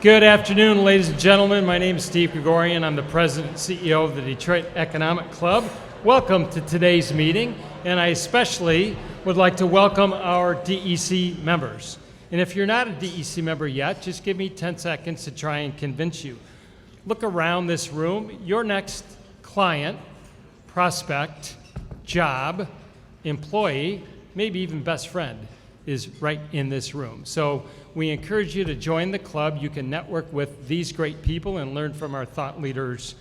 Good afternoon, ladies and gentlemen. My name is Steve Gregorian. I'm the president and CEO of the Detroit Economic Club. Welcome to today's meeting, and I especially would like to welcome our DEC members. And if you're not a DEC member yet, just give me 10 seconds to try and convince you. Look around this room. Your next client, prospect, job, employee, maybe even best friend is right in this room. So we encourage you to join the club. You can network with these great people and learn from our thought leaders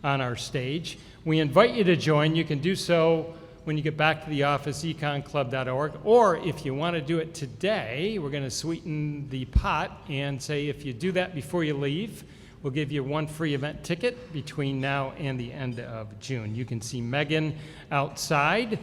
on our stage. We invite you to join. You can do so when you get back to the office, econclub.org, or if you want to do it today, we're going to sweeten the pot and say if you do that before you leave, we'll give you one free event ticket between now and the end of June. You can see Megan outside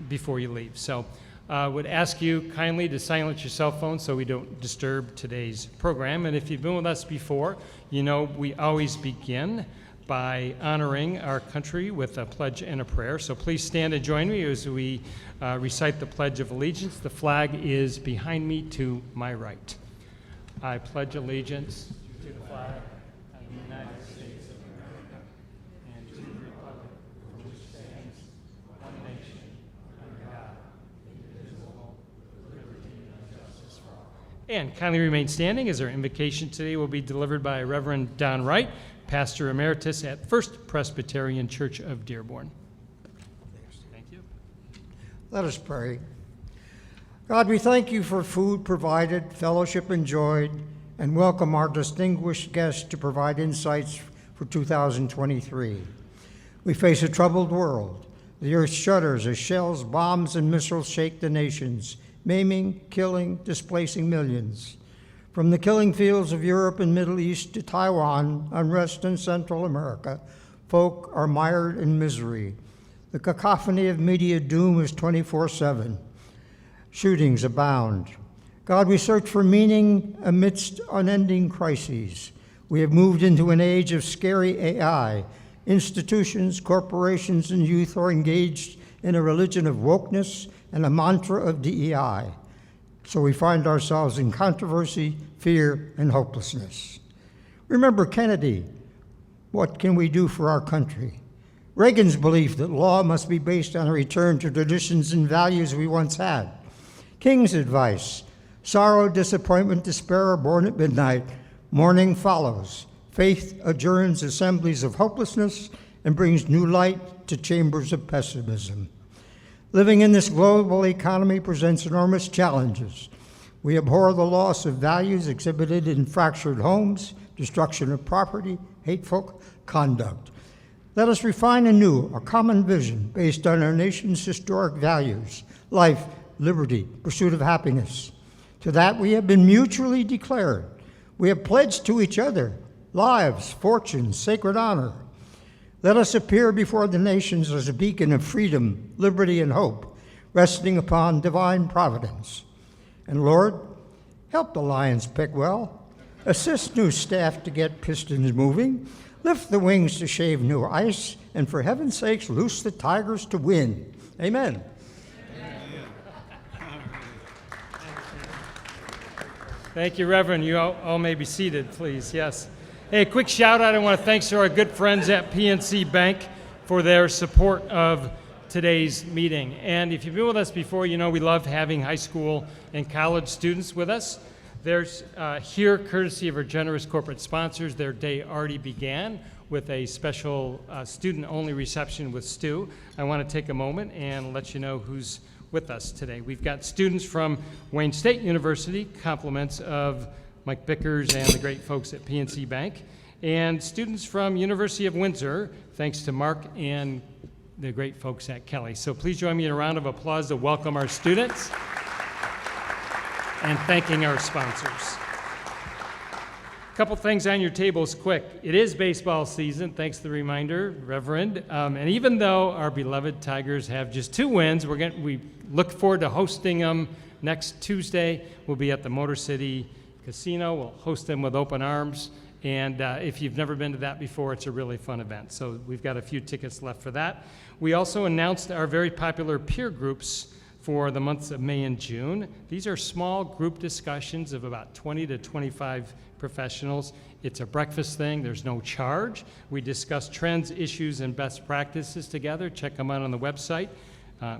before you leave. So would ask you kindly to silence your cell phone so we don't disturb today's program. And if you've been with us before, you know we always begin by honoring our country with a pledge and a prayer. So please stand and join me as we recite the Pledge of Allegiance. The flag is behind me to my right. I pledge allegiance to the flag of the United States of America and to the republic for which stands one nation under God, indivisible, with liberty and justice for all. And kindly remain standing as our invocation today will be delivered by Reverend Don Wright, Pastor Emeritus at First Presbyterian Church of Dearborn. Thank you. Let us pray. God, we thank you for food provided, fellowship enjoyed, and welcome our distinguished guests to provide insights for 2023. We face a troubled world. The earth shudders as shells, bombs, and missiles shake the nations, maiming, killing, displacing millions. From the killing fields of Europe and Middle East to Taiwan, unrest in Central America, folk are mired in misery. The cacophony of media doom is 24/7. Shootings abound. God, we search for meaning amidst unending crises. We have moved into an age of scary AI. Institutions, corporations, and youth are engaged in a religion of wokeness and a mantra of DEI. So we find ourselves in controversy, fear, and hopelessness. Remember Kennedy. What can we do for our country? Reagan's belief that law must be based on a return to traditions and values we once had. King's advice. Sorrow, disappointment, despair are born at midnight. Morning follows. Faith adjourns assemblies of hopelessness and brings new light to chambers of pessimism. Living in this global economy presents enormous challenges. We abhor the loss of values exhibited in fractured homes, destruction of property, hateful conduct. Let us refine anew a common vision based on our nation's historic values: life, liberty, pursuit of happiness. To that we have been mutually declared. We have pledged to each other lives, fortunes, sacred honor. Let us appear before the nations as a beacon of freedom, liberty, and hope, resting upon divine providence. And Lord, help the Lions pick well. Assist new staff to get pistons moving. Lift the wings to shave new ice. And for heaven's sakes, loose the Tigers to win. Amen. Thank you, Reverend. You all may be seated, please. Yes. Hey, a quick shout out. I want to thank our good friends at PNC Bank for their support of today's meeting. And if you've been with us before, you know we love having high school and college students with us. There's here, courtesy of our generous corporate sponsors, their day already began with a special student-only reception with Stu. I want to take a moment and let you know who's with us today. We've got students from Wayne State University, compliments of Mike Bickers and the great folks at PNC Bank, and students from University of Windsor, thanks to Mark and the great folks at Kelly. So please join me in a round of applause to welcome our students and thanking our sponsors. A couple things on your tables quick. It is baseball season, thanks to the reminder, Reverend. And even though our beloved Tigers have just 2 wins, we look forward to hosting them next Tuesday. We'll be at the Motor City Casino. We'll host them with open arms. And if you've never been to that before, it's a really fun event. So we've got a few tickets left for that. We also announced our very popular peer groups for the months of May and June. These are small group discussions of about 20 to 25 professionals. It's a breakfast thing. There's no charge. We discuss trends, issues, and best practices together. Check them out on the website.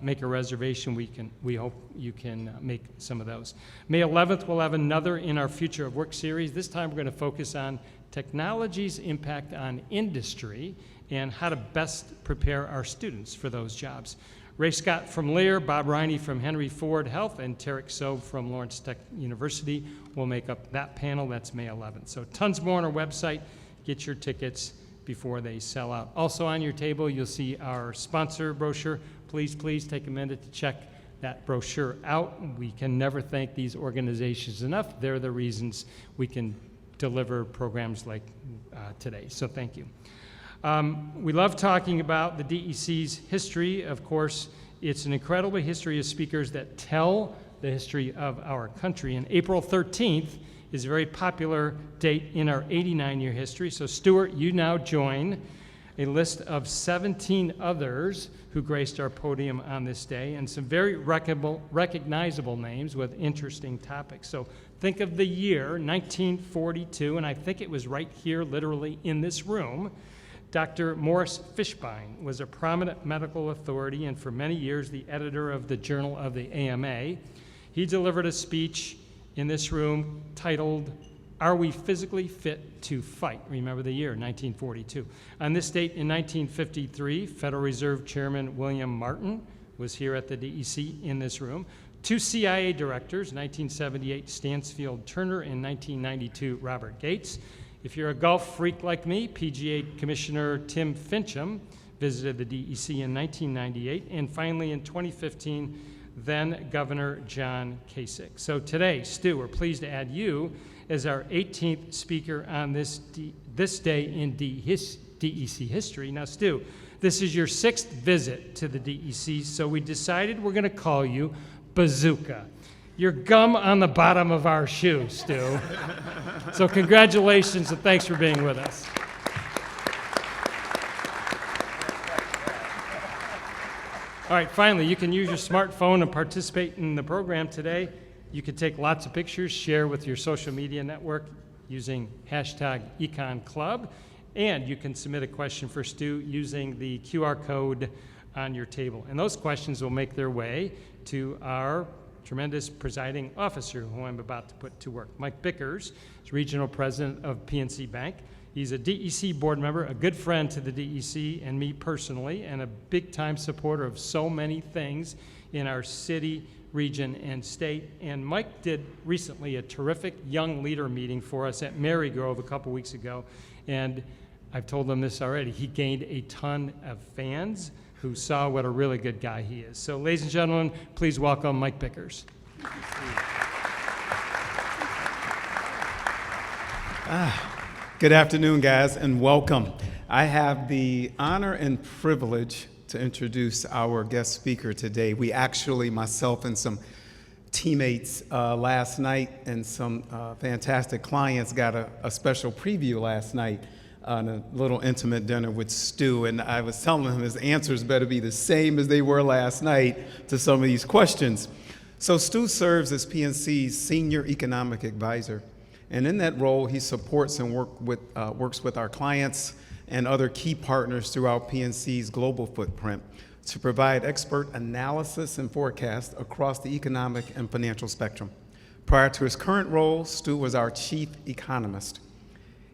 Make a reservation. We hope you can make some of those. May 11th, we'll have another in our Future of Work series. This time we're going to focus on technology's impact on industry and how to best prepare our students for those jobs. Ray Scott from Lear, Bob Riney from Henry Ford Health, and Tarek Sobe from Lawrence Tech University will make up that panel. That's May 11th. So tons more on our website. Get your tickets before they sell out. Also on your table, you'll see our sponsor brochure. Please take a minute to check that brochure out. We can never thank these organizations enough. They're the reasons we can deliver programs like today. So thank you. We love talking about the DEC's history. Of course, it's an incredible history of speakers that tell the history of our country. And April 13th is a very popular date in our 89-year history. So Stuart, you now join a list of 17 others who graced our podium on this day, and some very recognizable names with interesting topics. So think of the year, 1942, and I think it was right here, literally in this room. Dr. Morris Fishbein was a prominent medical authority and for many years the editor of the Journal of the AMA. He delivered a speech in this room titled, "Are We Physically Fit to Fight?" Remember the year, 1942. On this date in 1953, Federal Reserve Chairman William Martin was here at the DEC in this room. Two CIA directors, 1978 Stansfield Turner and 1992 Robert Gates. If you're a golf freak like me, PGA Commissioner Tim Fincham visited the DEC in 1998, and finally in 2015, then Governor John Kasich. So today, Stu, we're pleased to add you as our 18th speaker on this day in DEC history. Now, Stu, this is your 6th visit to the DEC, so we decided we're going to call you Bazooka. You're gum on the bottom of our shoe, Stu. So congratulations and thanks for being with us. All right, finally, you can use your smartphone and participate in the program today. You can take lots of pictures, share with your social media network using #EconClub, and you can submit a question for Stu using the QR code on your table. And those questions will make their way to our tremendous presiding officer who I'm about to put to work. Mike Bickers is Regional President of PNC Bank. He's a DEC board member, a good friend to the DEC and me personally, and a big-time supporter of so many things in our city, region, and state. And Mike did recently a terrific young leader meeting for us at Marygrove a couple weeks ago, and I've told them this already, he gained a ton of fans who saw what a really good guy he is. So ladies and gentlemen, please welcome Mike Bickers. Good afternoon, guys, and welcome. I have the honor and privilege to introduce our guest speaker today. We actually, myself and some teammates last night and some fantastic clients got a special preview last night on a little intimate dinner with Stu, and I was telling him his answers better be the same as they were last night to some of these questions. So Stu serves as PNC's Senior Economic Advisor, and in that role, he supports and works with our clients and other key partners throughout PNC's global footprint to provide expert analysis and forecast across the economic and financial spectrum. Prior to his current role, Stu was our chief economist.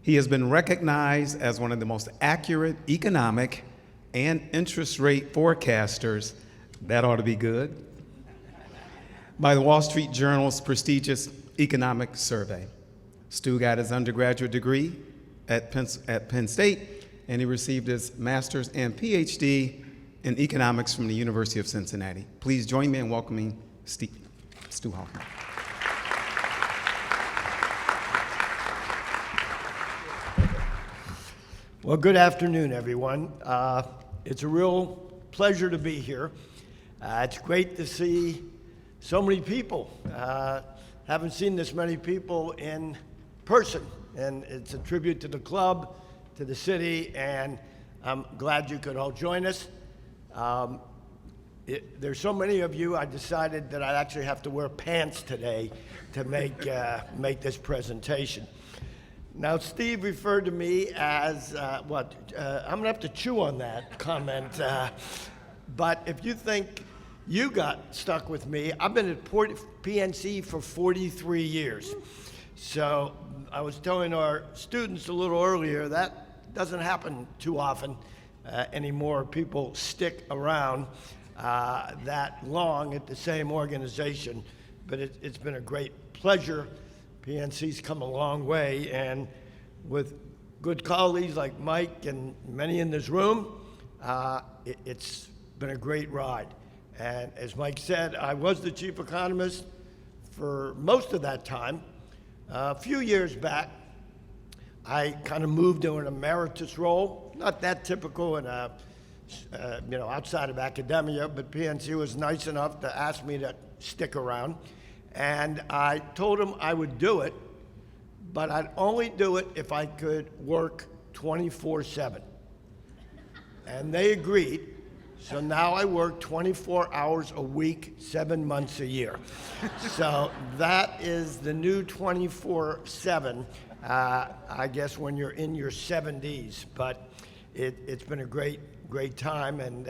He has been recognized as one of the most accurate economic and interest rate forecasters, that ought to be good, by the Wall Street Journal's prestigious economic survey. Stu got his undergraduate degree at Penn State, and he received his master's and PhD in economics from the University of Cincinnati. Please join me in welcoming Stuart Hoffman. Well, good afternoon, everyone. It's a real pleasure to be here. It's great to see so many people. Haven't seen this many people in person, and it's a tribute to the club, to the city, and I'm glad you could all join us. there's so many of you, I decided that I'd actually have to wear pants today to make this presentation. Now, Steve referred to me as, I'm gonna have to chew on that comment. But if you think you got stuck with me, I've been at PNC for 43 years. So I was telling our students a little earlier, that doesn't happen too often anymore. People stick around that long at the same organization, but it's been a great pleasure. PNC's come a long way, and with good colleagues like Mike and many in this room, it's been a great ride. And as Mike said, I was the chief economist for most of that time. A few years back, I kind of moved to an emeritus role, not that typical in a, outside of academia, but PNC was nice enough to ask me to stick around. And I told them I would do it, but I'd only do it if I could work 24/7. And they agreed. So now I work 24 hours a week, 7 months a year. So that is the new 24/7, I guess, when you're in your 70s. But it's been a great time. And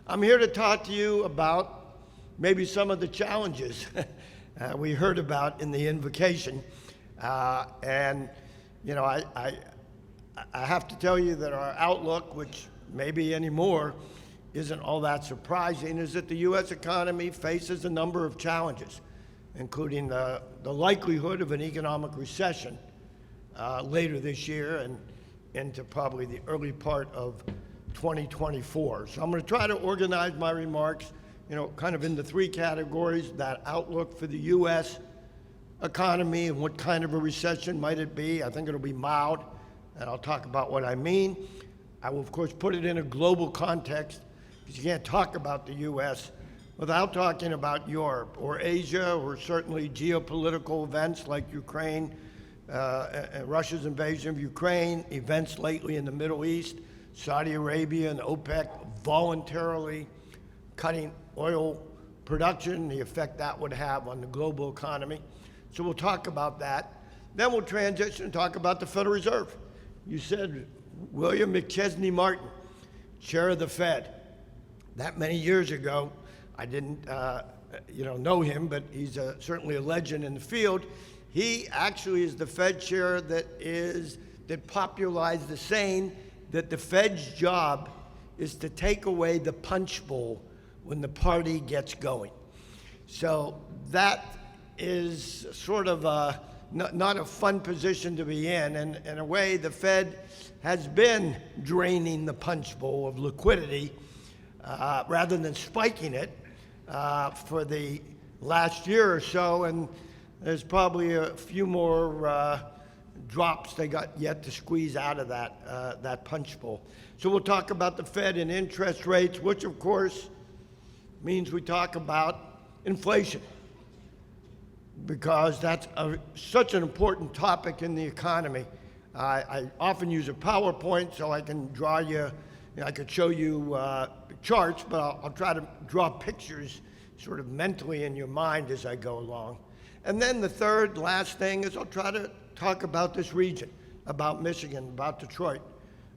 I'm here to talk to you about maybe some of the challenges we heard about in the invocation. And, I have to tell you that our outlook, which maybe anymore isn't all that surprising, is that the U.S. economy faces a number of challenges, including the likelihood of an economic recession later this year and into probably the early part of 2024. So I'm going to try to organize my remarks, kind of into three categories: that outlook for the U.S. economy and what kind of a recession might it be. I think it'll be mild, and I'll talk about what I mean. I will, of course, put it in a global context, because you can't talk about the U.S. without talking about Europe or Asia, or certainly geopolitical events like Ukraine, Russia's invasion of Ukraine, events lately in the Middle East, Saudi Arabia and OPEC voluntarily cutting oil production, the effect that would have on the global economy. So we'll talk about that. Then we'll transition and talk about the Federal Reserve. You said William McChesney Martin, chair of the Fed. That many years ago, I didn't know him, but he's certainly a legend in the field. He actually is the Fed chair that popularized the saying that the Fed's job is to take away the punch bowl when the party gets going. So that is sort of not a fun position to be in. And in a way, the Fed has been draining the punch bowl of liquidity rather than spiking it for the last year or so. And there's probably a few more drops they got yet to squeeze out of that punch bowl. So we'll talk about the Fed and interest rates, which of course means we talk about inflation, because that's such an important topic in the economy. I often use a PowerPoint so I can draw you, I could show you charts, but I'll try to draw pictures sort of mentally in your mind as I go along. And then the third, last thing is I'll try to talk about this region, about Michigan, about Detroit,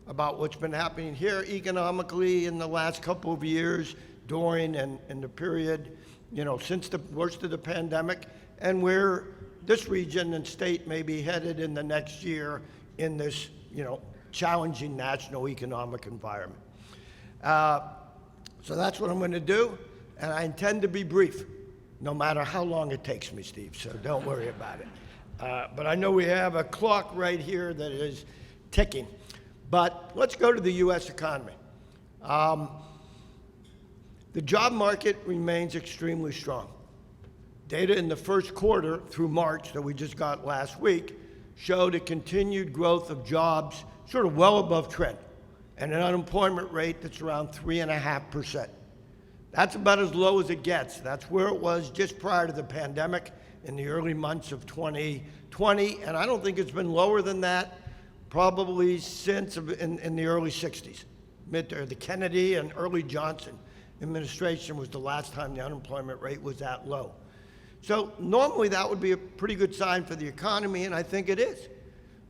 about what's been happening here economically in the last couple of years, during and the period, since the worst of the pandemic, and where this region and state may be headed in the next year in this, challenging national economic environment. So that's what I'm going to do, and I intend to be brief, no matter how long it takes me, Steve, so don't worry about it. But I know we have a clock right here that is ticking. But let's go to the U.S. economy. The job market remains extremely strong. Data in the first quarter through March that we just got last week showed a continued growth of jobs sort of well above trend, and an unemployment rate that's around 3.5%. That's about as low as it gets. That's where it was just prior to the pandemic in the early months of 2020, and I don't think it's been lower than that probably since in the early 60s, the Kennedy and early Johnson administration was the last time the unemployment rate was that low. So normally that would be a pretty good sign for the economy, and I think it is.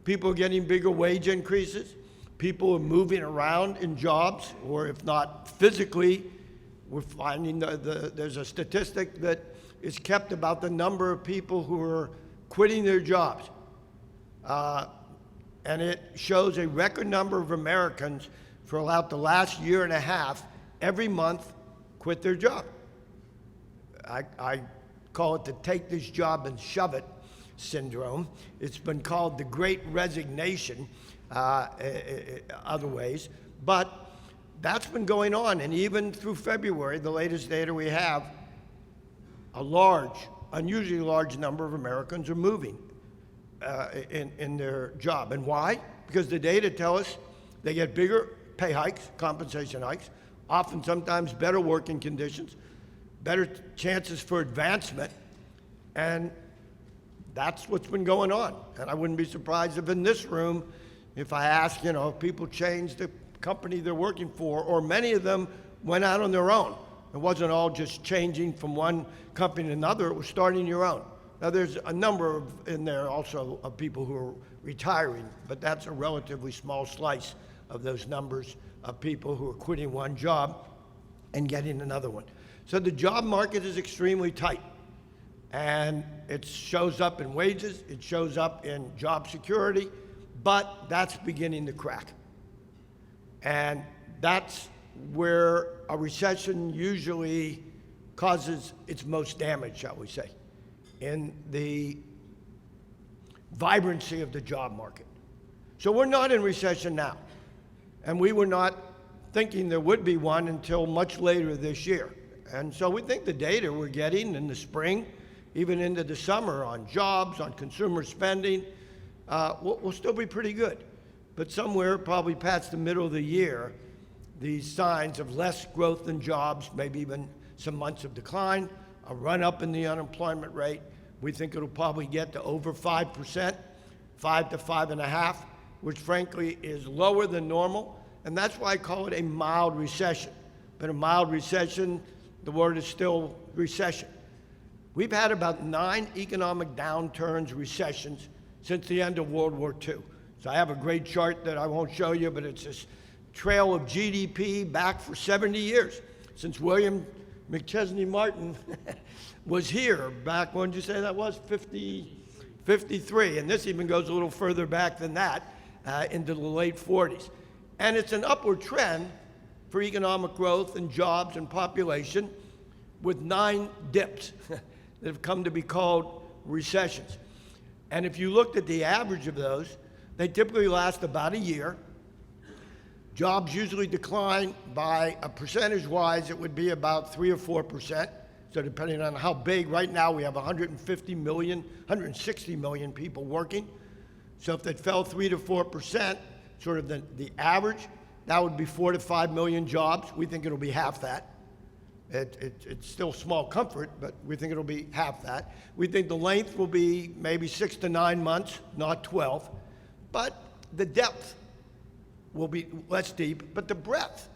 People are getting bigger wage increases. People are moving around in jobs, or if not physically, we're finding there's a statistic that is kept about the number of people who are quitting their jobs. And it shows a record number of Americans for about the last year and a half, every month, quit their job. I call it the take this job and shove it syndrome. It's been called the Great Resignation, other ways, but that's been going on. And even through February, the latest data we have, a large, unusually large number of Americans are moving in their job. And why? Because the data tell us they get bigger pay hikes, compensation hikes, often sometimes better working conditions, better chances for advancement, and that's what's been going on. And I wouldn't be surprised if in this room, if I asked, if people changed the company they're working for, or many of them went out on their own. It wasn't all just changing from one company to another, it was starting your own. Now there's a number in there also of people who are retiring, but that's a relatively small slice of those numbers of people who are quitting one job and getting another one. So the job market is extremely tight, and it shows up in wages, it shows up in job security, but that's beginning to crack. And that's where a recession usually causes its most damage, shall we say, in the vibrancy of the job market. So we're not in recession now, and we were not thinking there would be one until much later this year. And so we think the data we're getting in the spring, even into the summer, on jobs, on consumer spending, will still be pretty good. But somewhere probably past the middle of the year, these signs of less growth in jobs, maybe even some months of decline, a run up in the unemployment rate. We think it'll probably get to over 5%, 5 to 5.5%, which frankly is lower than normal. And that's why I call it a mild recession. But a mild recession, the word is still recession. We've had about 9 economic downturns, recessions, since the end of World War II. So I have a great chart that I won't show you, but it's this trail of GDP back for 70 years, since William McChesney Martin was here back, when did you say that was? 53. And this even goes a little further back than that, into the late 40s. And it's an upward trend for economic growth and jobs and population, with 9 dips that have come to be called recessions. And if you looked at the average of those, they typically last about a year. Jobs usually decline by a percentage-wise, it would be about 3 or 4%. So depending on how big, right now we have 150 million, 160 million people working. So if that fell 3 to 4%, sort of the average, that would be 4 to 5 million jobs. We think it'll be half that. It's still small comfort, but we think it'll be half that. We think the length will be maybe 6 to 9 months, not 12. But the depth will be less deep, but the breadth,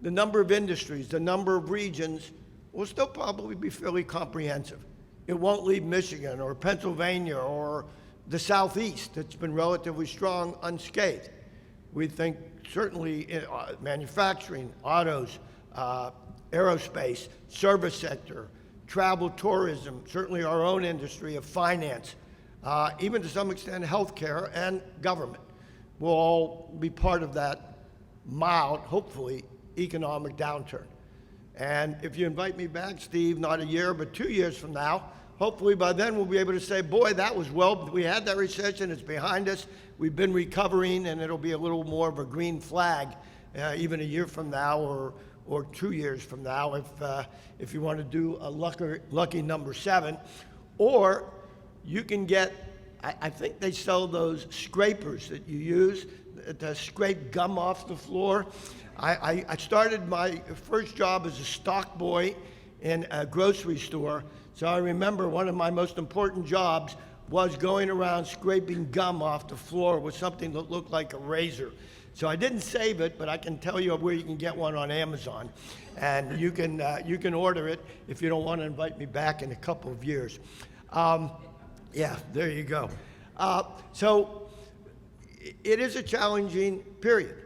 the number of industries, the number of regions will still probably be fairly comprehensive. It won't leave Michigan or Pennsylvania or the Southeast that's been relatively strong unscathed. We think certainly in manufacturing, autos, aerospace, service sector, travel, tourism, certainly our own industry of finance, even to some extent healthcare and government will all be part of that mild, hopefully, economic downturn. And if you invite me back, Steve, not a year, but 2 years from now, hopefully by then we'll be able to say, boy, that was we had that recession, it's behind us, we've been recovering, and it'll be a little more of a green flag even a year from now or 2 years from now if you want to do a lucky number 7. Or you can get, I think they sell those scrapers that you use to scrape gum off the floor. I started my first job as a stock boy in a grocery store, so I remember one of my most important jobs was going around scraping gum off the floor with something that looked like a razor. So I didn't save it, but I can tell you where you can get one on Amazon. And you can order it if you don't want to invite me back in a couple of years. Yeah, there you go. So it is a challenging period.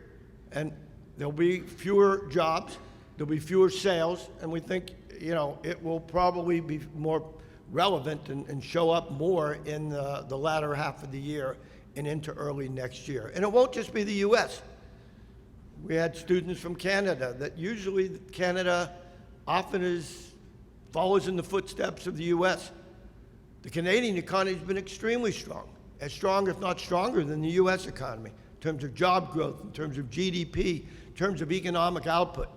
And there'll be fewer jobs, there'll be fewer sales, and we think, it will probably be more relevant and show up more in the latter half of the year and into early next year. And it won't just be the U.S. We had students from Canada that usually Canada often follows in the footsteps of the U.S. The Canadian economy has been extremely strong, as strong, if not stronger, than the U.S. economy in terms of job growth, in terms of GDP, in terms of economic output.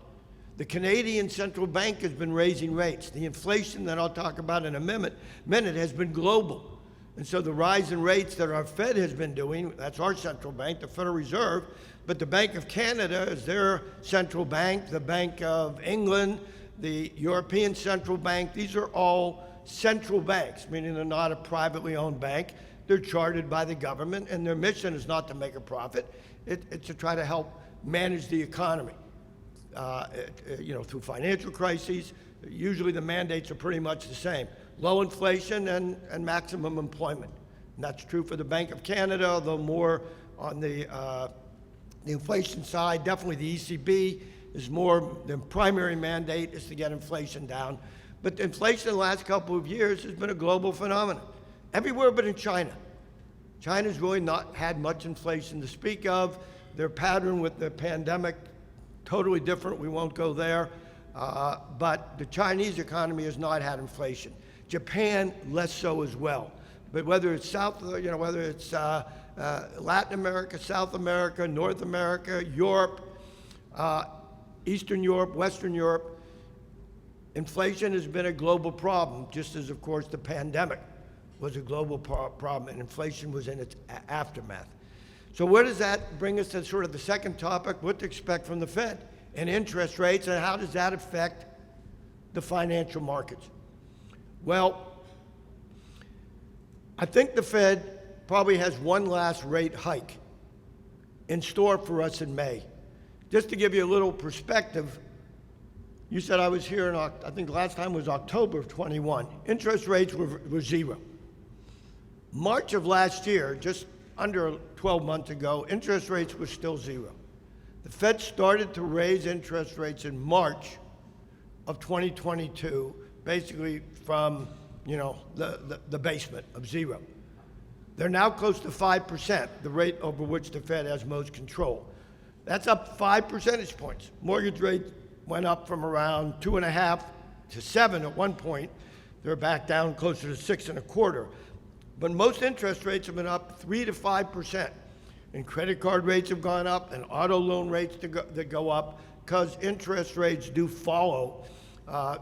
The Canadian central bank has been raising rates. The inflation that I'll talk about in a minute has been global. And so the rise in rates that our Fed has been doing, that's our central bank, the Federal Reserve, but the Bank of Canada is their central bank, the Bank of England, the European Central Bank. These are all central banks, meaning they're not a privately owned bank. They're chartered by the government, and their mission is not to make a profit. It's to try to help manage the economy. Through financial crises, usually the mandates are pretty much the same. Low inflation and maximum employment. And that's true for the Bank of Canada, although more on the inflation side. Definitely the ECB is more, the primary mandate is to get inflation down. But the inflation in the last couple of years has been a global phenomenon. Everywhere but in China. China's really not had much inflation to speak of. Their pattern with the pandemic, totally different. We won't go there. But the Chinese economy has not had inflation. Japan, less so as well. But whether it's Latin America, South America, North America, Europe, Eastern Europe, Western Europe, inflation has been a global problem, just as, of course, the pandemic was a global problem, and inflation was in its aftermath. So where does that bring us to sort of the second topic, what to expect from the Fed and interest rates, and how does that affect the financial markets? Well, I think the Fed probably has one last rate hike in store for us in May. Just to give you a little perspective, you said I was here I think the last time was October of 21. Interest rates were zero. March of last year, just under 12 months ago, interest rates were still zero. The Fed started to raise interest rates in March of 2022, basically from, the basement of zero. They're now close to 5%, the rate over which the Fed has most control. That's up 5 percentage points. Mortgage rates went up from around 2.5 to 7 at one point. They're back down closer to 6.25. But most interest rates have been up 3 to 5%. And credit card rates have gone up, and auto loan rates that go up, because interest rates do follow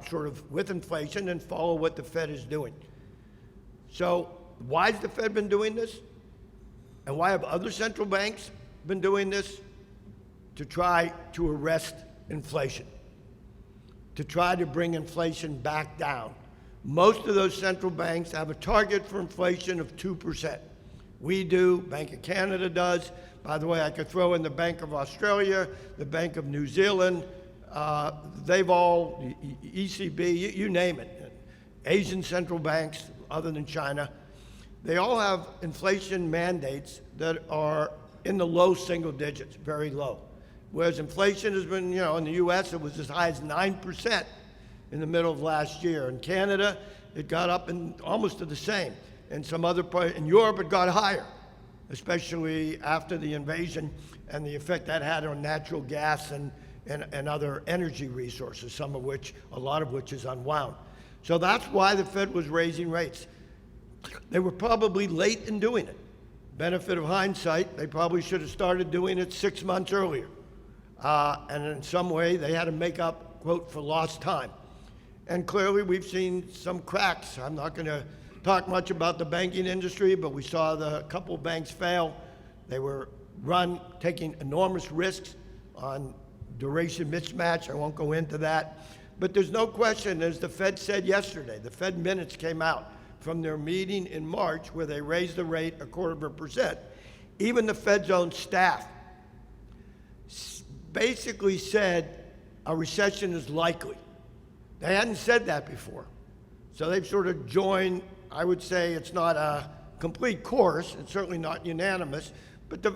sort of with inflation and follow what the Fed is doing. So why has the Fed been doing this? And why have other central banks been doing this? To try to arrest inflation, to try to bring inflation back down. Most of those central banks have a target for inflation of 2%. We do, Bank of Canada does. By the way, I could throw in the Bank of Australia, the Bank of New Zealand. They've all, ECB, you name it. Asian central banks, other than China, they all have inflation mandates that are in the low single digits, very low. Whereas inflation has been, in the U.S., it was as high as 9% in the middle of last year. In Canada, it got up almost to the same. In some other parts, in Europe, it got higher, especially after the invasion and the effect that had on natural gas and other energy resources, a lot of which is unwound. So that's why the Fed was raising rates. They were probably late in doing it. Benefit of hindsight, they probably should have started doing it 6 months earlier. And in some way, they had to make up, quote, for lost time. And clearly, we've seen some cracks. I'm not going to talk much about the banking industry, but we saw a couple of banks fail. They were taking enormous risks on duration mismatch. I won't go into that. But there's no question, as the Fed said yesterday, the Fed minutes came out from their meeting in March where they raised the rate 0.25%. Even the Fed's own staff basically said a recession is likely. They hadn't said that before. So they've sort of joined. I would say it's not a complete chorus, it's certainly not unanimous, but the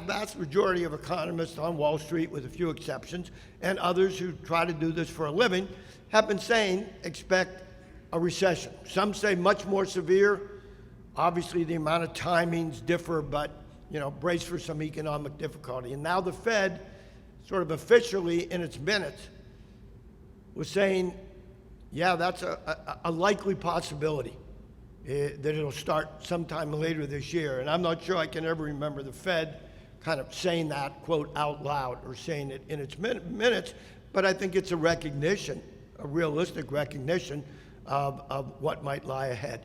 vast majority of economists on Wall Street, with a few exceptions, and others who try to do this for a living, have been saying expect a recession. Some say much more severe. Obviously, the amount of timings differ, but brace for some economic difficulty. And now the Fed, sort of officially in its minutes, was saying, yeah, that's a likely possibility that it'll start sometime later this year. And I'm not sure I can ever remember the Fed kind of saying that, quote, out loud or saying it in its minutes, but I think it's a recognition, a realistic recognition of what might lie ahead.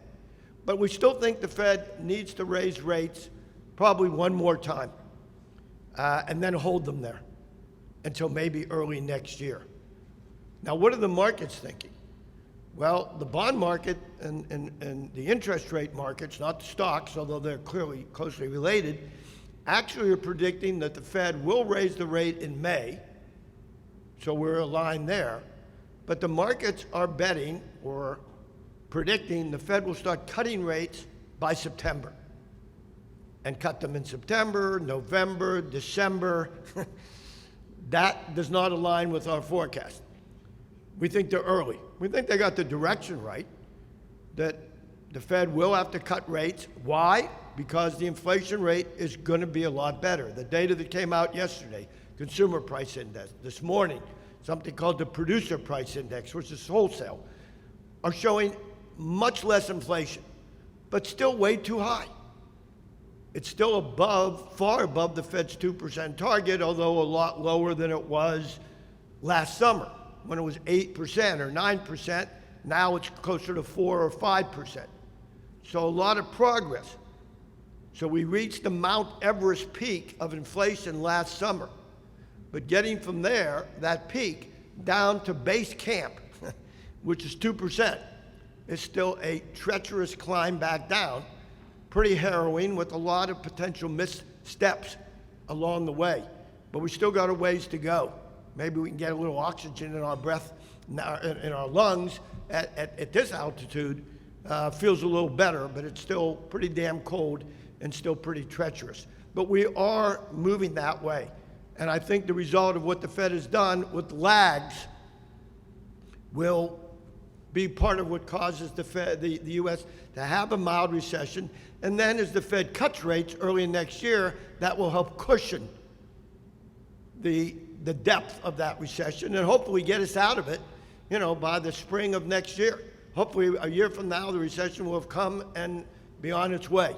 But we still think the Fed needs to raise rates probably one more time and then hold them there until maybe early next year. Now, what are the markets thinking? Well, the bond market and the interest rate markets, not the stocks, although they're clearly closely related, actually are predicting that the Fed will raise the rate in May, so we're aligned there. But the markets are betting or predicting the Fed will start cutting rates by September and cut them in September, November, December. That does not align with our forecast. We think they're early. We think they got the direction right, that the Fed will have to cut rates. Why? Because the inflation rate is going to be a lot better. The data that came out yesterday, consumer price index, this morning, something called the producer price index, which is wholesale, are showing much less inflation, but still way too high. It's still above, far above the Fed's 2% target, although a lot lower than it was last summer when it was 8% or 9%. Now it's closer to 4 or 5%. So a lot of progress. So we reached the Mount Everest peak of inflation last summer. But getting from there, that peak, down to base camp, which is 2%, is still a treacherous climb back down, pretty harrowing with a lot of potential missteps along the way. But we still got a ways to go. Maybe we can get a little oxygen in our breath, in our lungs at this altitude. Feels a little better, but it's still pretty damn cold and still pretty treacherous. But we are moving that way. And I think the result of what the Fed has done with lags will be part of what causes the U.S. to have a mild recession. And then as the Fed cuts rates early next year, that will help cushion the depth of that recession and hopefully get us out of it, by the spring of next year. Hopefully a year from now, the recession will have come and be on its way.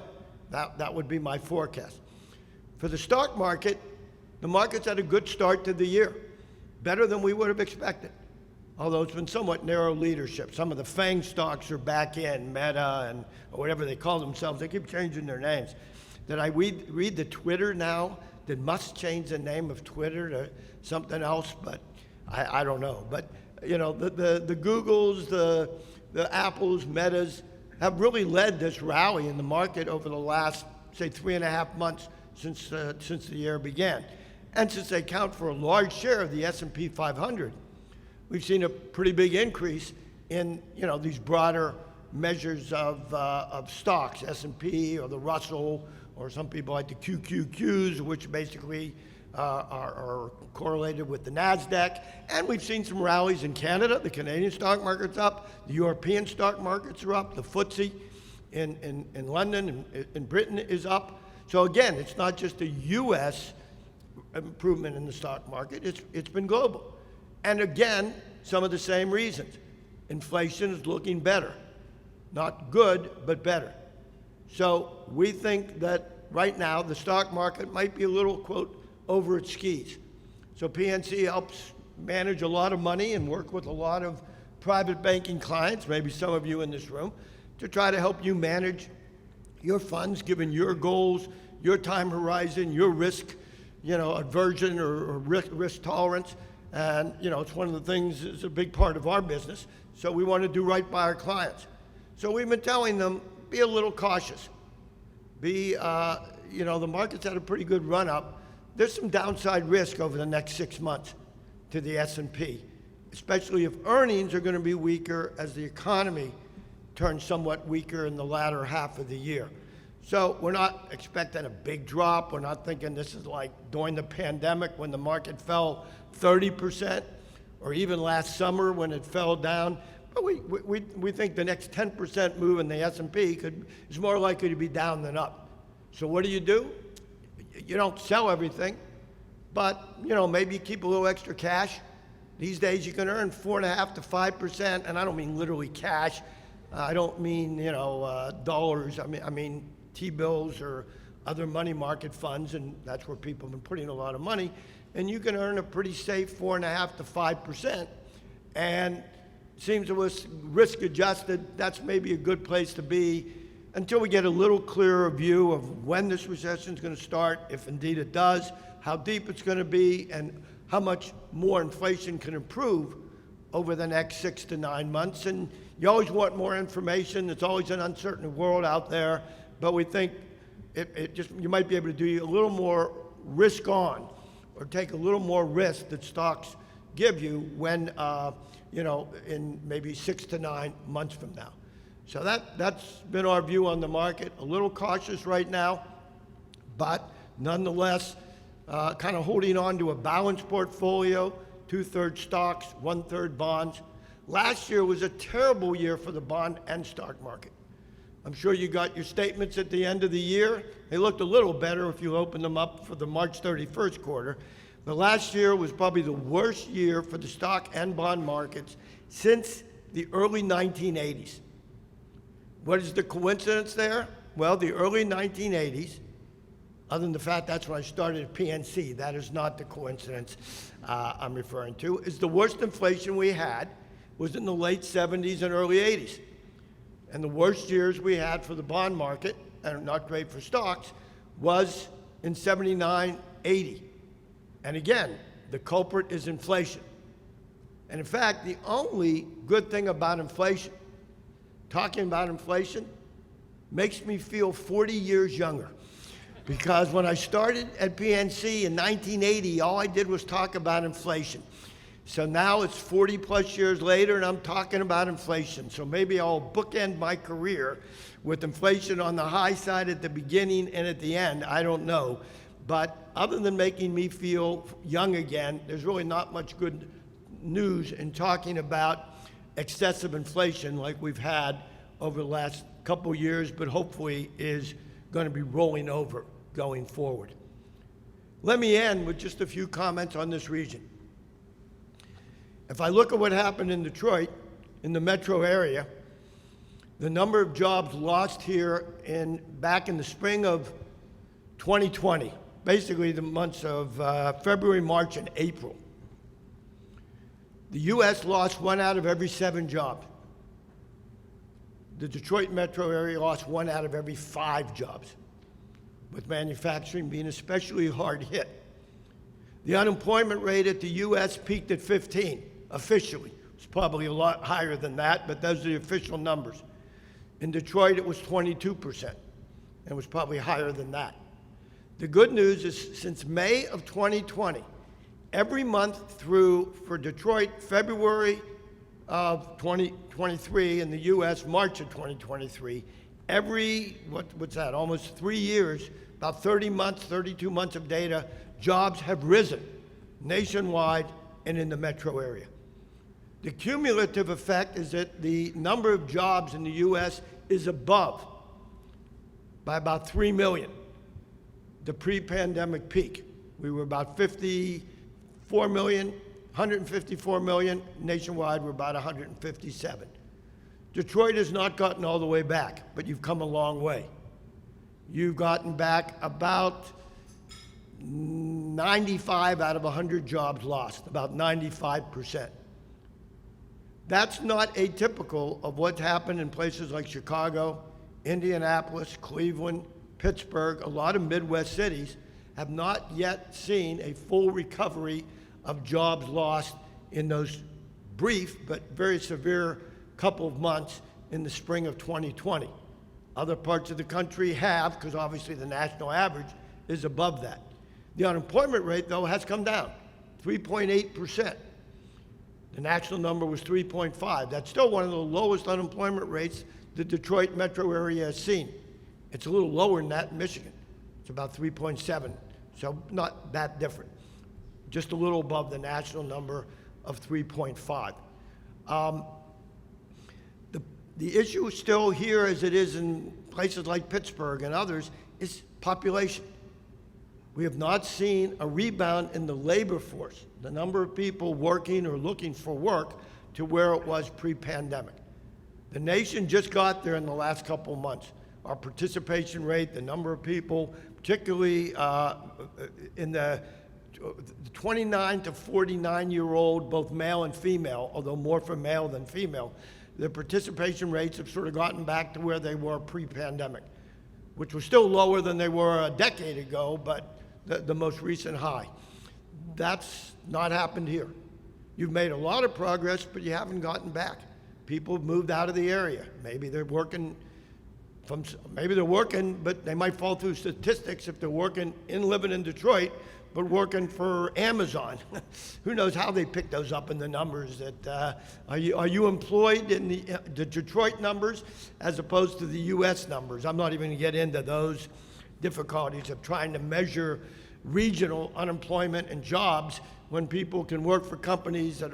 That would be my forecast. For the stock market, the market's had a good start to the year, better than we would have expected, although it's been somewhat narrow leadership. Some of the FANG stocks are back in, Meta or whatever they call themselves. They keep changing their names. Did I read the Twitter now? Did Musk change the name of Twitter to something else? But I don't know. But, the Googles, the Apples, Metas have really led this rally in the market over the last, say, 3.5 months since the year began. And since they account for a large share of the S&P 500, we've seen a pretty big increase in, these broader measures of stocks, S&P or the Russell, or some people like the QQQs, which basically are correlated with the NASDAQ. And we've seen some rallies in Canada. The Canadian stock market's up. The European stock markets are up. The FTSE in London and in Britain is up. So again, it's not just a U.S. improvement in the stock market. It's been global. And again, some of the same reasons. Inflation is looking better. Not good, but better. So we think that right now the stock market might be a little, quote, over its skis. So PNC helps manage a lot of money and work with a lot of private banking clients, maybe some of you in this room, to try to help you manage your funds given your goals, your time horizon, your risk, aversion or risk tolerance. And, it's one of the things, it's a big part of our business. So we want to do right by our clients. So we've been telling them, be a little cautious. The market's had a pretty good run up, there's some downside risk over the next 6 months to the S&P, especially if earnings are going to be weaker as the economy turns somewhat weaker in the latter half of the year. So we're not expecting a big drop. We're not thinking this is like during the pandemic when the market fell 30%, or even last summer when it fell down. But we think the next 10% move in the S&P is more likely to be down than up. So what do? You don't sell everything, but maybe you keep a little extra cash. These days you can earn 4.5% to 5%, and I don't mean literally cash. I don't mean dollars. I mean T-bills or other money market funds, and that's where people have been putting a lot of money. And you can earn a pretty safe 4.5% to 5%, and it seems to us risk adjusted. That's maybe a good place to be until we get a little clearer view of when this recession is going to start, if indeed it does, how deep it's going to be, and how much more inflation can improve over the next 6 to 9 months. And you always want more information. It's always an uncertain world out there, but we think you might be able to do a little more risk on, or take a little more risk that stocks give you when, in maybe 6 to 9 months from now. So that's been our view on the market. A little cautious right now, but nonetheless, kind of holding on to a balanced portfolio, 2/3 stocks, 1/3 bonds. Last year was a terrible year for the bond and stock market. I'm sure you got your statements at the end of the year. They looked a little better if you opened them up for the March 31st quarter. But last year was probably the worst year for the stock and bond markets since the early 1980s. What is the coincidence there? Well, the early 1980s, other than the fact that's when I started at PNC, that is not the coincidence I'm referring to, is the worst inflation we had was in the late 70s and early 80s. And the worst years we had for the bond market, and not great for stocks, was in 79, 80. And again, the culprit is inflation. And in fact, the only good thing about inflation, talking about inflation, makes me feel 40 years younger. Because when I started at PNC in 1980, all I did was talk about inflation. So now it's 40 plus years later and I'm talking about inflation. So maybe I'll bookend my career with inflation on the high side at the beginning and at the end, I don't know. But other than making me feel young again, there's really not much good news in talking about excessive inflation like we've had over the last couple years, but hopefully is going to be rolling over going forward. Let me end with just a few comments on this region. If I look at what happened in Detroit, in the metro area, the number of jobs lost here back in the spring of 2020, basically the months of February, March, and April, the U.S. lost 1 out of every 7 jobs. The Detroit metro area lost 1 out of every 5 jobs, with manufacturing being especially hard hit. The unemployment rate at the U.S. peaked at 15, officially. It's probably a lot higher than that, but those are the official numbers. In Detroit, it was 22%, and was probably higher than that. The good news is since May of 2020, every month for Detroit, February of 2023, in the U.S., March of 2023, what's that, almost 3 years, about 30 months, 32 months of data, jobs have risen nationwide and in the metro area. The cumulative effect is that the number of jobs in the U.S. is above by about 3 million, the pre-pandemic peak. We were about 54 million, 154 million. Nationwide, we're about 157. Detroit has not gotten all the way back, but you've come a long way. You've gotten back about 95 out of 100 jobs lost, about 95%. That's not atypical of what's happened in places like Chicago, Indianapolis, Cleveland, Pittsburgh. A lot of Midwest cities have not yet seen a full recovery of jobs lost in those brief but very severe couple of months in the spring of 2020. Other parts of the country have, because obviously the national average is above that. The unemployment rate, though, has come down, 3.8%. The national number was 3.5. That's still one of the lowest unemployment rates the Detroit metro area has seen. It's a little lower than that in Michigan. It's about 3.7, so not that different. Just a little above the national number of 3.5. The issue still here, as it is in places like Pittsburgh and others, is population. We have not seen a rebound in the labor force, the number of people working or looking for work, to where it was pre-pandemic. The nation just got there in the last couple of months. Our participation rate, the number of people, particularly in the 29 to 49-year-old, both male and female, although more for male than female, the participation rates have sort of gotten back to where they were pre-pandemic, which was still lower than they were a decade ago, but the most recent high. That's not happened here. You've made a lot of progress, but you haven't gotten back. People have moved out of the area. Maybe they're working, but they might fall through statistics if they're working living in Detroit, but working for Amazon. Who knows how they pick those up in the numbers? Are you employed in the Detroit numbers as opposed to the U.S. numbers? I'm not even going to get into those difficulties of trying to measure regional unemployment and jobs when people can work for companies that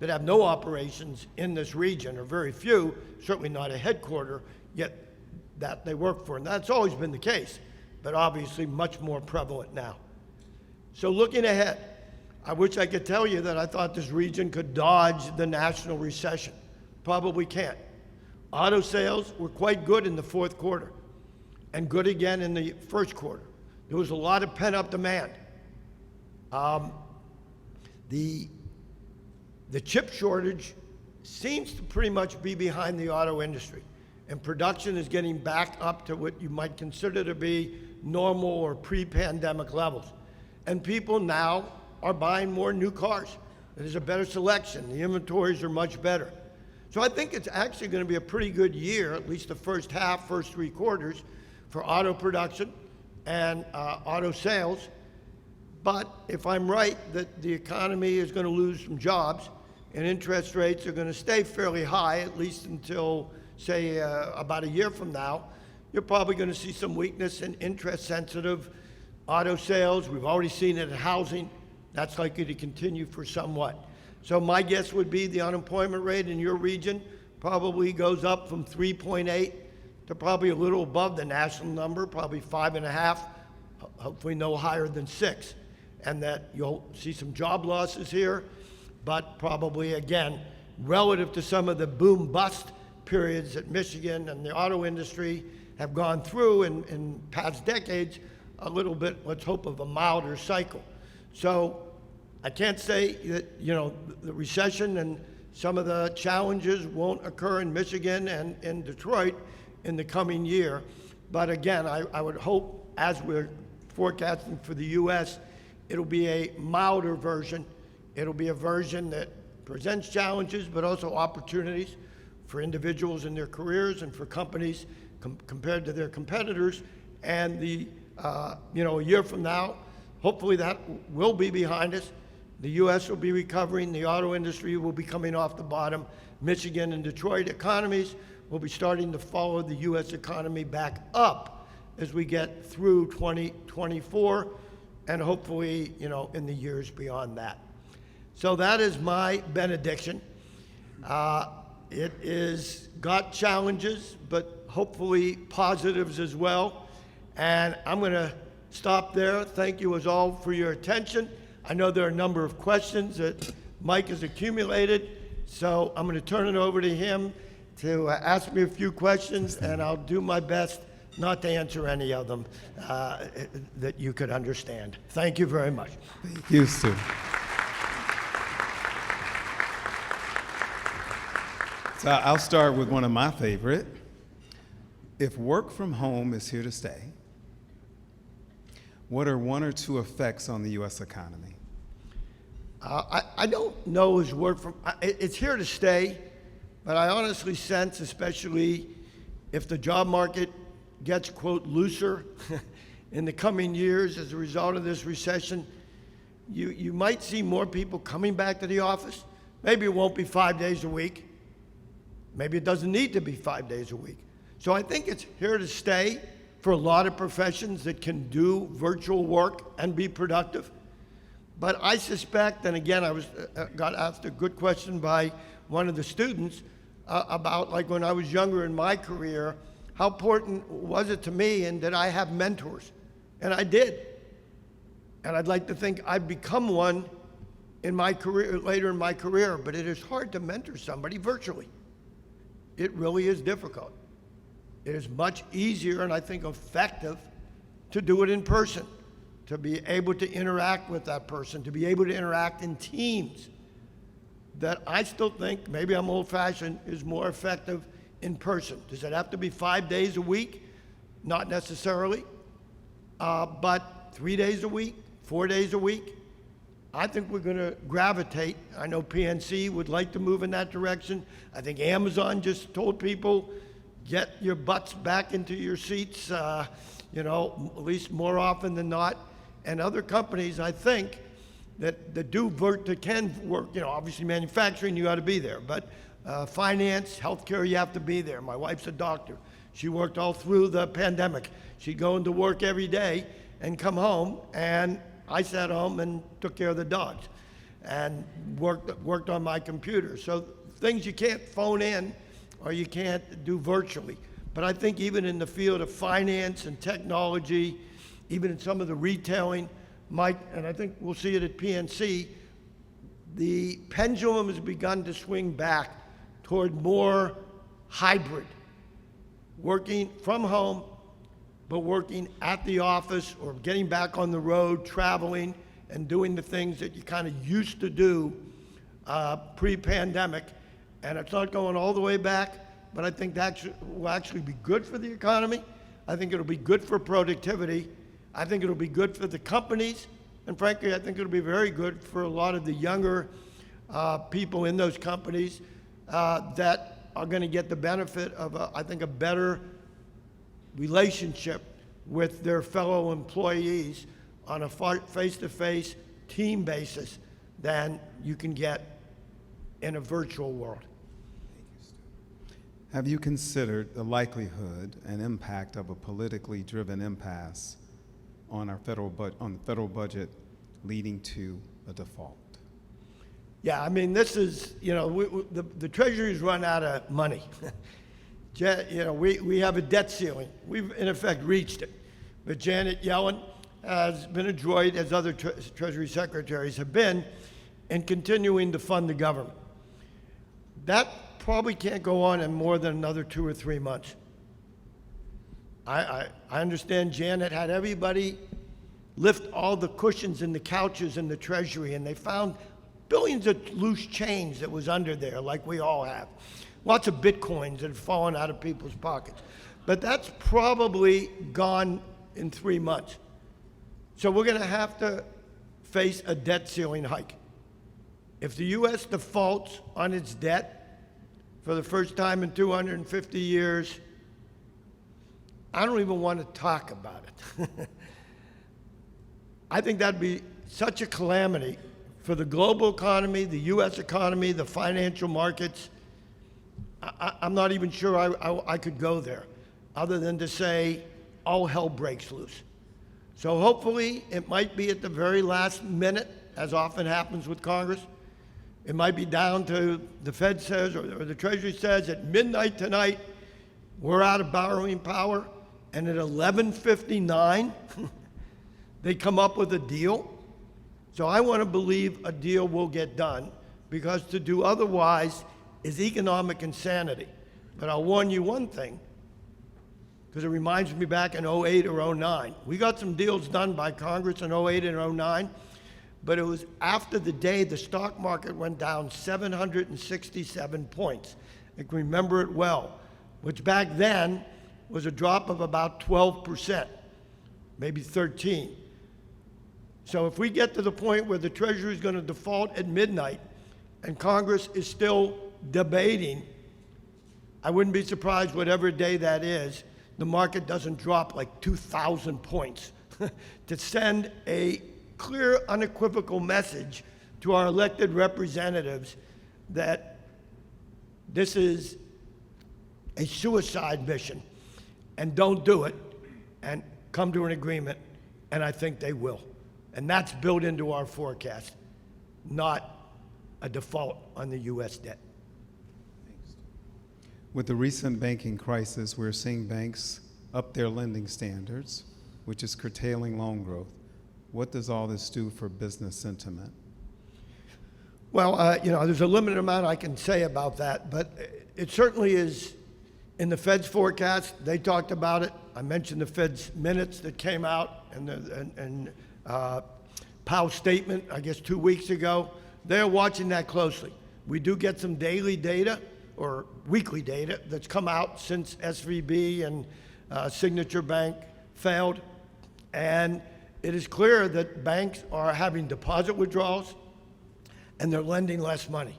have no operations in this region, or very few, certainly not a headquarter, yet that they work for. And that's always been the case, but obviously much more prevalent now. So looking ahead, I wish I could tell you that I thought this region could dodge the national recession. Probably can't. Auto sales were quite good in the fourth quarter and good again in the first quarter. There was a lot of pent-up demand. The chip shortage seems to pretty much be behind the auto industry, and production is getting back up to what you might consider to be normal or pre-pandemic levels. And people now are buying more new cars. There's a better selection. The inventories are much better. So I think it's actually going to be a pretty good year, at least the first half, first three quarters, for auto production and auto sales. But if I'm right that the economy is going to lose some jobs and interest rates are going to stay fairly high, at least until, say, about a year from now, you're probably going to see some weakness in interest-sensitive auto sales. We've already seen it in housing. That's likely to continue for somewhat. So my guess would be the unemployment rate in your region probably goes up from 3.8 to probably a little above the national number, probably 5.5, hopefully no higher than 6. And that you'll see some job losses here, but probably, again, relative to some of the boom-bust periods that Michigan and the auto industry have gone through in past decades, a little bit, let's hope, of a milder cycle. So I can't say that, the recession and some of the challenges won't occur in Michigan and in Detroit in the coming year. But again, I would hope, as we're forecasting for the U.S., it'll be a milder version. It'll be a version that presents challenges, but also opportunities for individuals in their careers and for companies compared to their competitors. And a year from now, hopefully that will be behind us. The U.S. will be recovering. The auto industry will be coming off the bottom. Michigan and Detroit economies will be starting to follow the U.S. economy back up as we get through 2024 and hopefully, in the years beyond that. So that is my benediction. It is got challenges, but hopefully positives as well. And I'm going to stop there. Thank you as all for your attention. I know there are a number of questions that Mike has accumulated, so I'm going to turn it over to him to ask me a few questions, and I'll do my best not to answer any of them that you could understand. Thank you very much. Thank you, Stu. So I'll start with one of my favorite. If work from home is here to stay, what are one or two effects on the U.S. economy? I don't know as work from, it's here to stay, but I honestly sense, especially if the job market gets, quote, looser in the coming years as a result of this recession, you might see more people coming back to the office. Maybe it won't be 5 days a week. Maybe it doesn't need to be 5 days a week. So I think it's here to stay for a lot of professions that can do virtual work and be productive. But I suspect, and again, I got asked a good question by one of the students about, like, when I was younger in my career, how important was it to me, and did I have mentors? And I did. And I'd like to think I've become one in my career, later in my career, but it is hard to mentor somebody virtually. It really is difficult. It is much easier, and I think effective, to do it in person, to be able to interact with that person, to be able to interact in teams. That I still think, maybe I'm old-fashioned, is more effective in person. Does it have to be 5 days a week? Not necessarily, but 3 days a week, 4 days a week. I think we're going to gravitate. I know PNC would like to move in that direction. I think Amazon just told people, get your butts back into your seats, at least more often than not. And other companies, I think, that can work, obviously manufacturing, you got to be there, but finance, healthcare, you have to be there. My wife's a doctor. She worked all through the pandemic. She'd go into work every day and come home, and I sat home and took care of the dogs and worked on my computer. So things you can't phone in or you can't do virtually. But I think even in the field of finance and technology, even in some of the retailing, and I think we'll see it at PNC, the pendulum has begun to swing back toward more hybrid, working from home, but working at the office or getting back on the road, traveling, and doing the things that you kind of used to do pre-pandemic. And it's not going all the way back, but I think that will actually be good for the economy. I think it'll be good for productivity. I think it'll be good for the companies. And frankly, I think it'll be very good for a lot of the younger people in those companies that are going to get the benefit of, I think, a better relationship with their fellow employees on a face-to-face team basis than you can get in a virtual world. Have you considered the likelihood and impact of a politically driven impasse on the federal budget leading to a default? Yeah, I mean, this is, the Treasury's run out of money. We have a debt ceiling. We've, in effect, reached it. But Janet Yellen has been adroit, as other Treasury secretaries have been, in continuing to fund the government. That probably can't go on in more than another 2 or 3 months. I understand Janet had everybody lift all the cushions and the couches in the Treasury, and they found billions of loose change that was under there, like we all have. Lots of bitcoins that have fallen out of people's pockets. But that's probably gone in 3 months. So we're going to have to face a debt ceiling hike. If the U.S. defaults on its debt for the first time in 250 years, I don't even want to talk about it. I think that'd be such a calamity for the global economy, the U.S. economy, the financial markets. I'm not even sure I could go there, other than to say all hell breaks loose. So hopefully it might be at the very last minute, as often happens with Congress. It might be down to the Fed says, or the Treasury says, at midnight tonight, we're out of borrowing power, and at 11:59, they come up with a deal. So I want to believe a deal will get done, because to do otherwise is economic insanity. But I'll warn you one thing, because it reminds me back in 08 or 09. We got some deals done by Congress in 08 and 09, but it was after the day the stock market went down 767 points. I can remember it well, which back then was a drop of about 12%, maybe 13. So if we get to the point where the Treasury is going to default at midnight and Congress is still debating, I wouldn't be surprised whatever day that is, the market doesn't drop like 2,000 points to send a clear, unequivocal message to our elected representatives that this is a suicide mission, and don't do it, and come to an agreement, and I think they will. And that's built into our forecast, not a default on the U.S. debt. With the recent banking crisis, we're seeing banks up their lending standards, which is curtailing loan growth. What does all this do for business sentiment? Well, there's a limited amount I can say about that, but it certainly is in the Fed's forecast. They talked about it. I mentioned the Fed's minutes that came out and Powell's statement, I guess 2 weeks ago. They're watching that closely. We do get some daily data or weekly data that's come out since SVB and Signature Bank failed. And it is clear that banks are having deposit withdrawals and they're lending less money.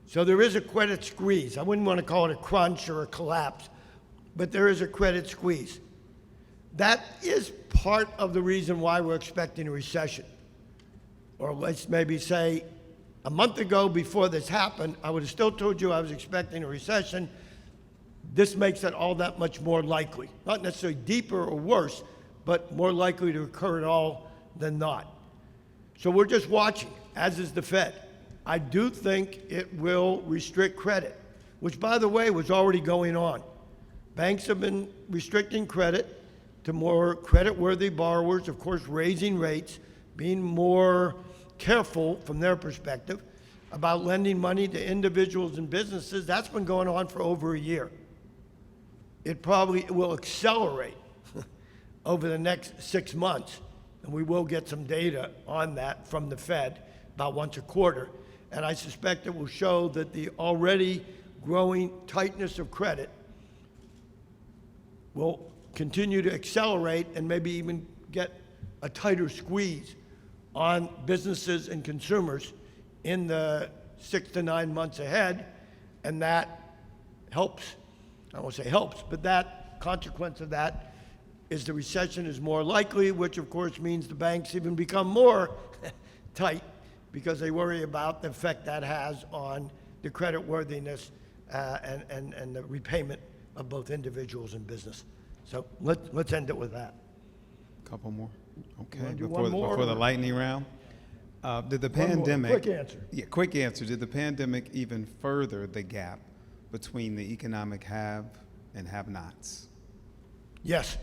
So there is a credit squeeze. I wouldn't want to call it a crunch or a collapse, but there is a credit squeeze. That is part of the reason why we're expecting a recession. Or let's maybe say a month ago before this happened, I would have still told you I was expecting a recession. This makes it all that much more likely. Not necessarily deeper or worse, but more likely to occur at all than not. So we're just watching, as is the Fed. I do think it will restrict credit, which, by the way, was already going on. Banks have been restricting credit to more credit-worthy borrowers, of course, raising rates, being more careful from their perspective about lending money to individuals and businesses. That's been going on for over a year. It probably will accelerate over the next 6 months, and we will get some data on that from the Fed about once a quarter. And I suspect it will show that the already growing tightness of credit will continue to accelerate and maybe even get a tighter squeeze on businesses and consumers in the 6 to 9 months ahead. And that helps. I won't say helps, but that consequence of that is the recession is more likely, which of course means the banks even become more tight because they worry about the effect that has on the credit worthiness and the repayment of both individuals and business. So let's end it with that. Couple more. Okay. wanna do one more, Before the or- lightning round. Did the One more. pandemic? Quick answer. Yeah, quick answer. Did the pandemic even further the gap between the economic have and have-nots? Yes.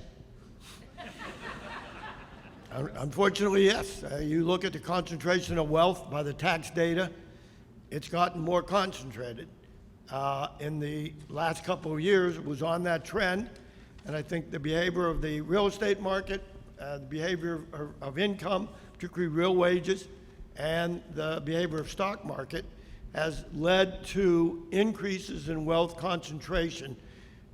Unfortunately, yes. You look at the concentration of wealth by the tax data, it's gotten more concentrated. In the last couple of years, it was on that trend, and I think the behavior of the real estate market, the behavior of income, particularly real wages, and the behavior of stock market has led to increases in wealth concentration.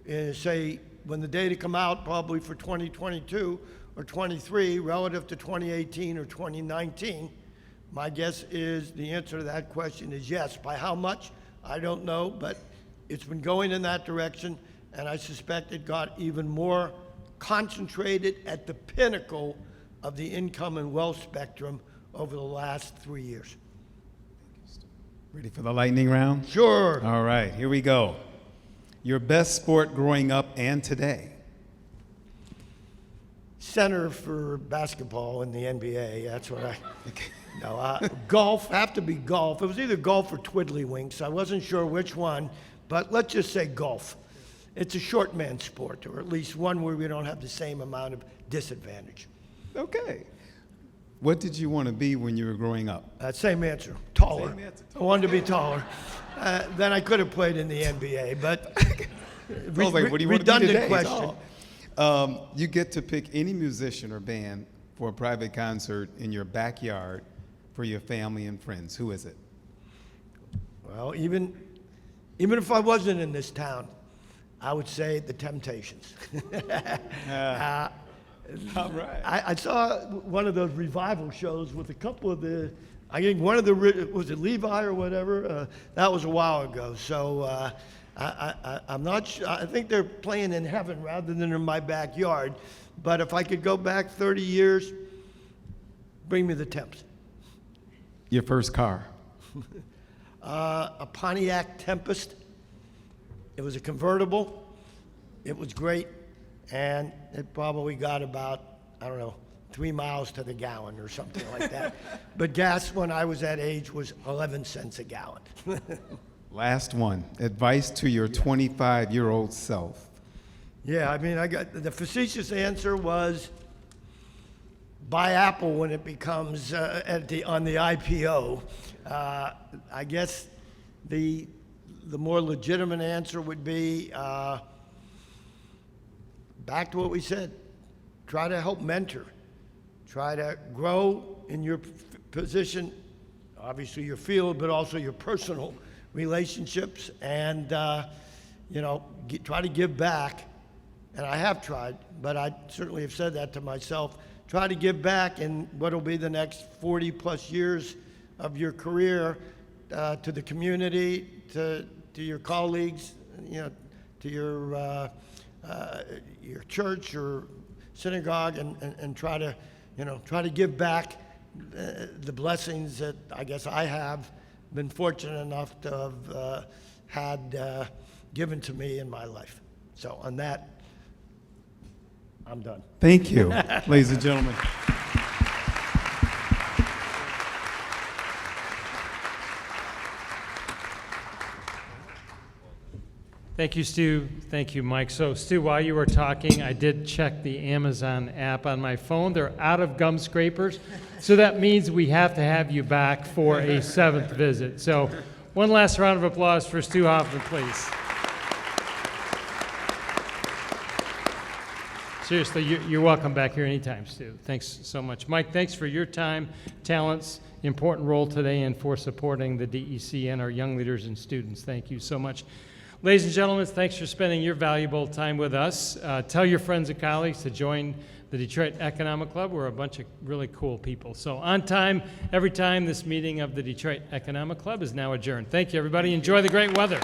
Say, when the data come out, probably for 2022 or 23 relative to 2018 or 2019, my guess is the answer to that question is yes. By how much, I don't know, but it's been going in that direction, and I suspect it got even more concentrated at the pinnacle of the income and wealth spectrum over the last 3 years. Ready for the lightning round? Sure. All right, here we go. Your best sport growing up and today? Center for basketball in the NBA. That's what I. No, golf. Have to be golf. It was either golf or twiddlywinks. I wasn't sure which one, but let's just say golf. It's a short man sport, or at least one where we don't have the same amount of disadvantage. Okay. What did you want to be when you were growing up? Same answer. Taller. Same answer. I wanted to be taller. Then I could have played in the NBA, but I was like, what do you want to be redundant today? question. You get to pick any musician or band for a private concert in your backyard for your family and friends. Who is it? Well, even if I wasn't in this town, I would say the Temptations. All right. I saw one of those revival shows with a couple of I think one of the, was it Levi or whatever? That was a while ago. So I'm not sure. I think they're playing in heaven rather than in my backyard. But if I could go back 30 years, bring me the Temps. Your first car? A Pontiac Tempest. It was a convertible. It was great. And it probably got about, I don't know, 3 miles to the gallon or something like that. But gas when I was that age was 11 cents a gallon. Last one. Advice to your 25-year-old self. Yeah, I mean, I got the facetious answer was buy Apple when it becomes on the IPO. I guess the more legitimate answer would be back to what we said. Try to help mentor. Try to grow in your position, obviously your field, but also your personal relationships, and try to give back. And I have tried, but I certainly have said that to myself. Try to give back in what will be the next 40 plus years of your career to the community, to your colleagues, to your church or synagogue, and try to give back the blessings that I guess I have been fortunate enough to have had given to me in my life. So on that, I'm done. Thank you, ladies and gentlemen. Thank you, Stu. Thank you, Mike. So, Stu, while you were talking, I did check the Amazon app on my phone. They're out of gum scrapers, so that means we have to have you back for a 7th visit. So, one last round of applause for Stu Hoffman, please. Seriously, you're welcome back here anytime, Stu. Thanks so much. Mike, thanks for your time, talents, important role today, and for supporting the DEC and our young leaders and students. Thank you so much. Ladies and gentlemen, thanks for spending your valuable time with us. Tell your friends and colleagues to join the Detroit Economic Club. We're a bunch of really cool people. So on time, every time, this meeting of the Detroit Economic Club is now adjourned. Thank you, everybody. Enjoy the great weather.